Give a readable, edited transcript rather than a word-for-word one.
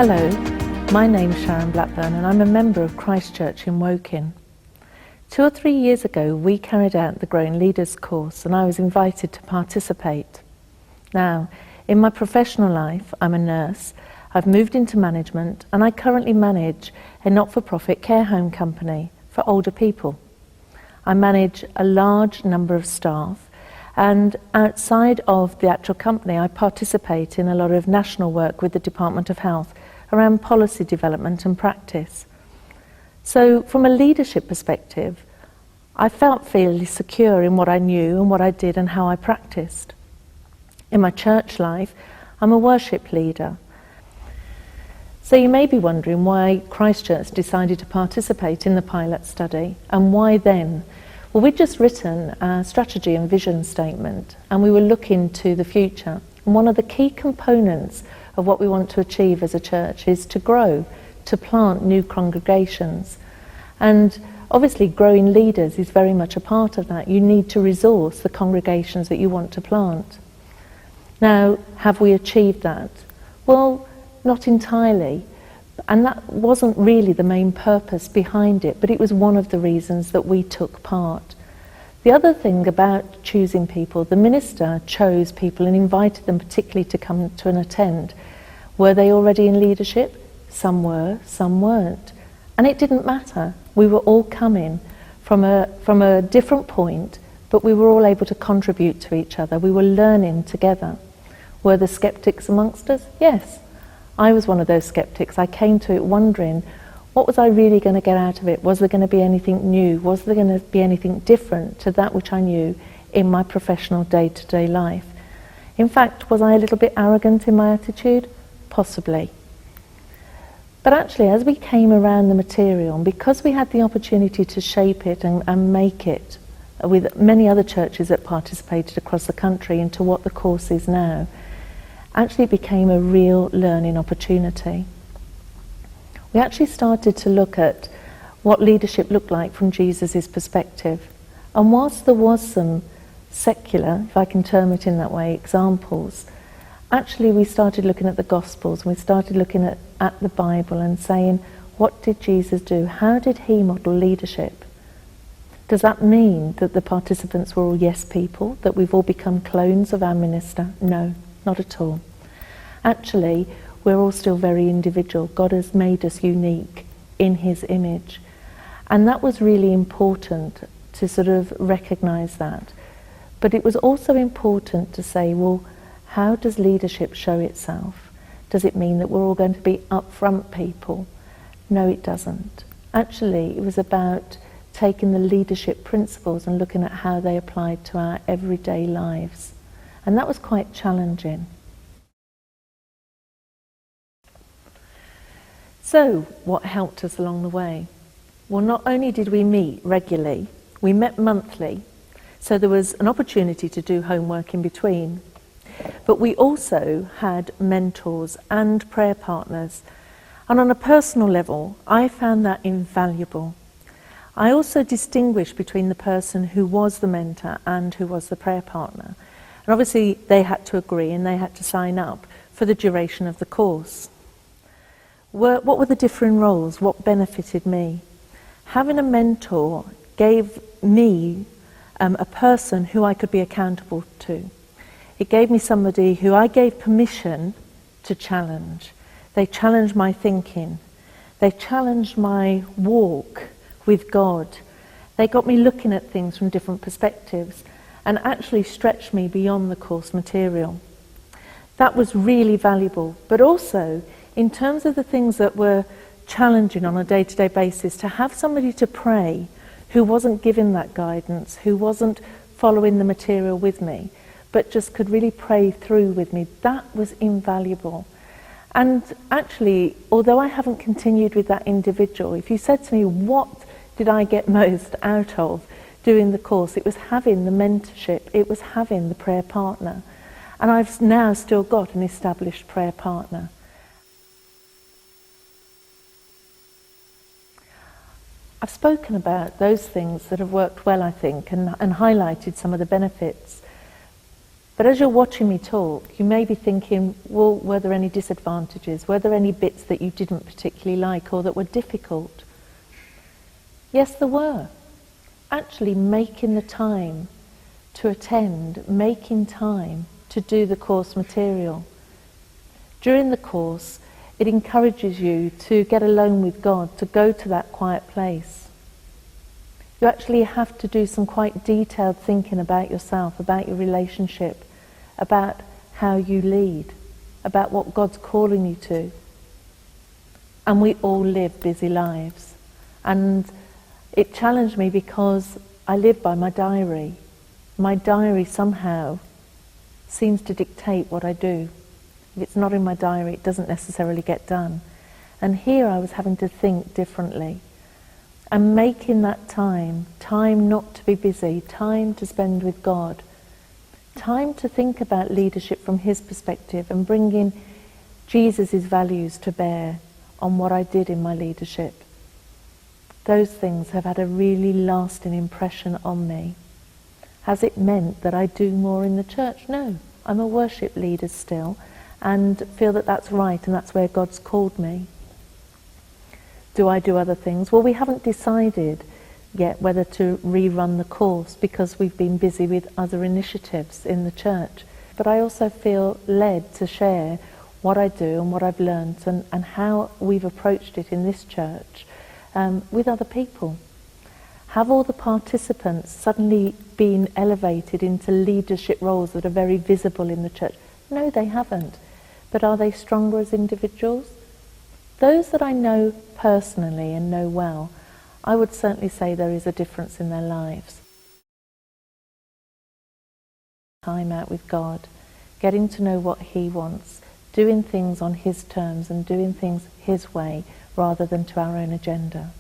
Hello, my name's Sharon Blackburn and I'm a member of Christ Church in Woking. 2 or 3 years ago we carried out the Growing Leaders course and I was invited to participate. Now, in my professional life I'm a nurse, I've moved into management and I currently manage a not-for-profit care home company for older people. I manage a large number of staff and outside of the actual company I participate in a lot of national work with the Department of Health around policy development and practice. So from a leadership perspective, I felt fairly secure in what I knew and what I did and how I practiced. In my church life, I'm a worship leader. So you may be wondering why Christ Church decided to participate in the pilot study and why then? Well, we'd just written a strategy and vision statement and we were looking to the future. And one of the key components of what we want to achieve as a church is to grow, to plant new congregations. And obviously growing leaders is very much a part of that. You need to resource the congregations that you want to plant. Now, have we achieved that? Well, not entirely. And that wasn't really the main purpose behind it, but it was one of the reasons that we took part. The other thing about choosing people, the minister chose people and invited them particularly to come to and attend. Were they already in leadership? Some were, some weren't. And it didn't matter. We were all coming from a different point, but we were all able to contribute to each other. We were learning together. Were there skeptics amongst us? Yes. I was one of those skeptics. I came to it wondering, what was I really going to get out of it? Was there going to be anything new? Was there going to be anything different to that which I knew in my professional day-to-day life? In fact, was I a little bit arrogant in my attitude? Possibly. But actually, as we came around the material, and because we had the opportunity to shape it and make it with many other churches that participated across the country into what the course is now, actually it became a real learning opportunity. We actually started to look at what leadership looked like from Jesus' perspective. And whilst there was some secular, if I can term it in that way, examples, actually we started looking at the Gospels, and we started looking at the Bible and saying, what did Jesus do? How did he model leadership? Does that mean that the participants were all yes people, that we've all become clones of our minister? No. Not at all. Actually, we're all still very individual. God has made us unique in his image. And that was really important to sort of recognize that. But it was also important to say, well, how does leadership show itself? Does it mean that we're all going to be upfront people? No, it doesn't. Actually, it was about taking the leadership principles and looking at how they applied to our everyday lives. And that was quite challenging. So, what helped us along the way? Well, not only did we meet regularly, we met monthly, so there was an opportunity to do homework in between. But we also had mentors and prayer partners. And on a personal level, I found that invaluable. I also distinguished between the person who was the mentor and who was the prayer partner. And obviously they had to agree and they had to sign up for the duration of the course. What were the differing roles? What benefited me? Having a mentor gave me a person who I could be accountable to. It gave me somebody who I gave permission to challenge. They challenged my thinking. They challenged my walk with God. They got me looking at things from different perspectives and actually stretched me beyond the course material. That was really valuable, but also in terms of the things that were challenging on a day-to-day basis, to have somebody to pray who wasn't giving that guidance, who wasn't following the material with me, but just could really pray through with me, that was invaluable. And actually, although I haven't continued with that individual, if you said to me, what did I get most out of doing the course? It was having the mentorship, it was having the prayer partner. And I've now still got an established prayer partner. I've spoken about those things that have worked well, I think, and highlighted some of the benefits. But as you're watching me talk, you may be thinking, well, were there any disadvantages? Were there any bits that you didn't particularly like or that were difficult? Yes, there were. Actually, making the time to attend, making time to do the course material. During the course, it encourages you to get alone with God, to go to that quiet place. You actually have to do some quite detailed thinking about yourself, about your relationship, about how you lead, about what God's calling you to. And we all live busy lives. And it challenged me because I live by my diary. My diary somehow seems to dictate what I do. If it's not in my diary, it doesn't necessarily get done. And here I was having to think differently. And making that time not to be busy, time to spend with God, time to think about leadership from his perspective and bringing Jesus' values to bear on what I did in my leadership. Those things have had a really lasting impression on me. Has it meant that I do more in the church? No, I'm a worship leader still and feel that that's right and that's where God's called me. Do I do other things? Well, we haven't decided yet whether to rerun the course because we've been busy with other initiatives in the church. But I also feel led to share what I do and what I've learned and how we've approached it in this church with other people. Have all the participants suddenly been elevated into leadership roles that are very visible in the church? No, they haven't. But are they stronger as individuals? Those that I know personally and know well, I would certainly say there is a difference in their lives. Time out with God, getting to know what he wants, doing things on his terms and doing things his way rather than to our own agenda.